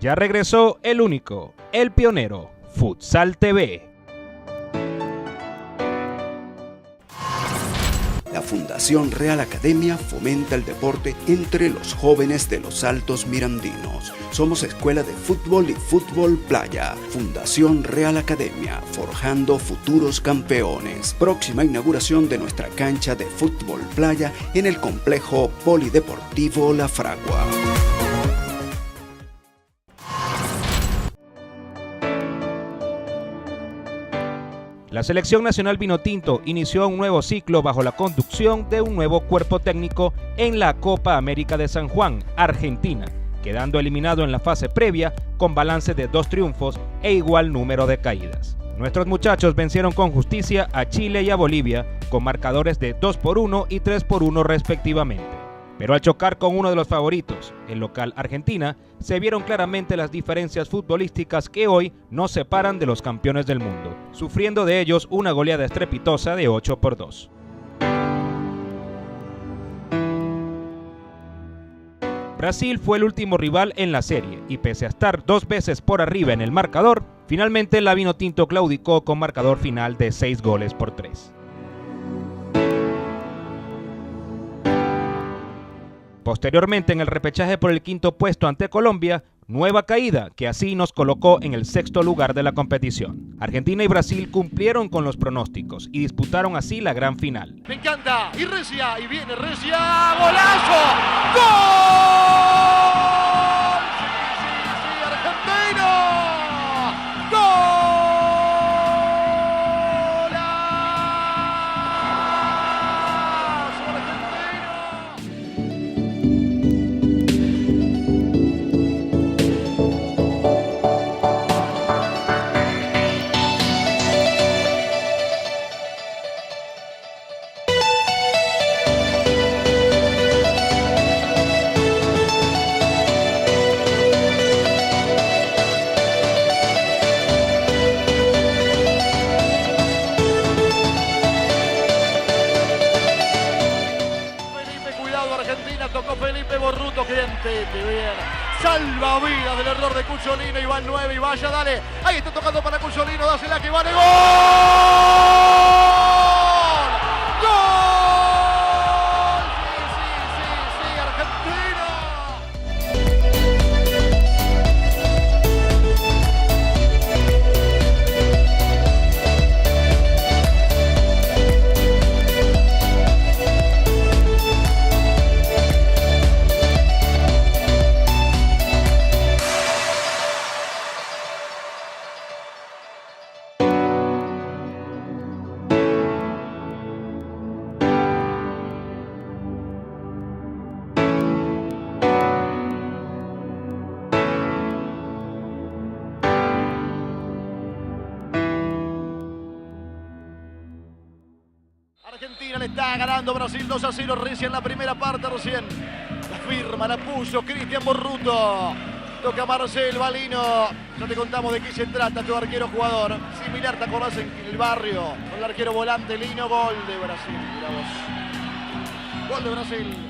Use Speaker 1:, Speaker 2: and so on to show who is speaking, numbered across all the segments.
Speaker 1: Ya regresó el único, el pionero, Futsal TV.
Speaker 2: La Fundación Real Academia fomenta el deporte entre los jóvenes de los Altos Mirandinos. Somos escuela de fútbol y fútbol playa. Fundación Real Academia, forjando futuros campeones. Próxima inauguración de nuestra cancha de fútbol playa en el complejo polideportivo La Fragua.
Speaker 1: La Selección Nacional Vinotinto inició un nuevo ciclo bajo la conducción de un nuevo cuerpo técnico en la Copa América de San Juan, Argentina, quedando eliminado en la fase previa con balance de 2 triunfos e igual número de caídas. Nuestros muchachos vencieron con justicia a Chile y a Bolivia con marcadores de 2-1 y 3-1 respectivamente. Pero al chocar con uno de los favoritos, el local Argentina, se vieron claramente las diferencias futbolísticas que hoy nos separan de los campeones del mundo, sufriendo de ellos una goleada estrepitosa de 8-2. Brasil fue el último rival en la serie y pese a estar 2 veces por arriba en el marcador, finalmente la Vinotinto claudicó con marcador final de 6-3. Posteriormente, en el repechaje por el 5º puesto ante Colombia, nueva caída que así nos colocó en el 6º lugar de la competición. Argentina y Brasil cumplieron con los pronósticos y disputaron así la gran final.
Speaker 3: Me encanta, y Recia, y viene Recia, ¡golazo! ¡Gol! Sí, Argentina, ¡gol! Tocó Felipe Borruto, gente, bien. Salva vida del error de Cucciolino y va el 9 y vaya, dale. Ahí está tocando para Cucciolino, dásela que vale. ¡Gol! ¡Gol! Sí, Argentina. Argentina le está ganando Brasil 2-0 recién en la primera parte recién. La firma, la puso Cristian Borruto. Toca Marcel Balino. Ya te contamos de qué se trata tu arquero jugador. Similar, te acordás en el barrio. Con el arquero volante Lino, gol de Brasil. Mirá vos. Gol de Brasil.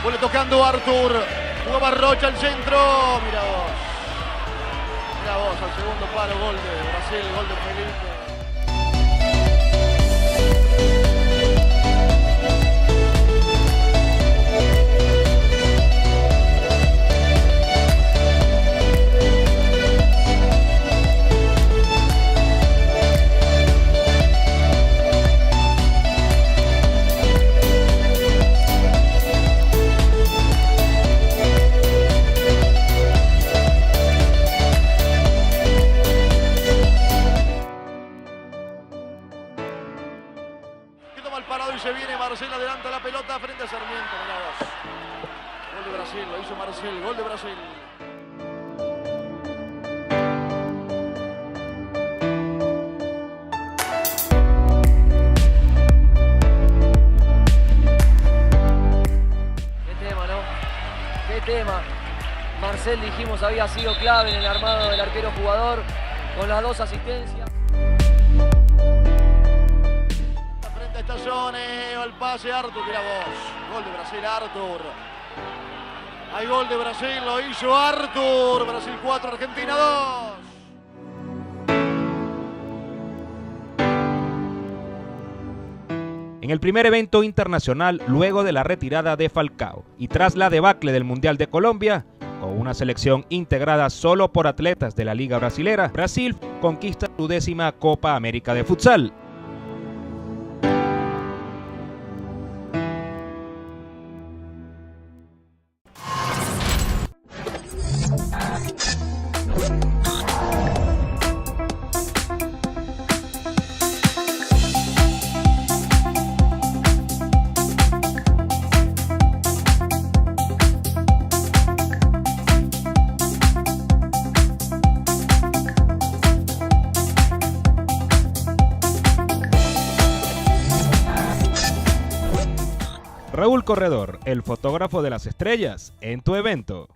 Speaker 3: Vuelve tocando Artur. Jugaba Rocha al centro. Mira vos. Mira vos, al segundo palo, gol de Brasil, gol de Felipe. Se viene Marcel, adelanta la pelota frente a Sarmiento. Mirá vos. Gol de Brasil, lo hizo Marcel, gol de Brasil.
Speaker 4: Marcel, dijimos, había sido clave en el armado del arquero jugador, con las 2 asistencias.
Speaker 3: Frente a Estaciones, el pase, Artur, tira vos. Gol de Brasil, Artur. Hay gol de Brasil, lo hizo Artur. Brasil 4, Argentina 2.
Speaker 1: En el primer evento internacional luego de la retirada de Falcao y tras la debacle del Mundial de Colombia, con una selección integrada solo por atletas de la Liga Brasilera, Brasil conquista su 10ª Copa América de Futsal. Raúl Corredor, el fotógrafo de las estrellas, en tu evento.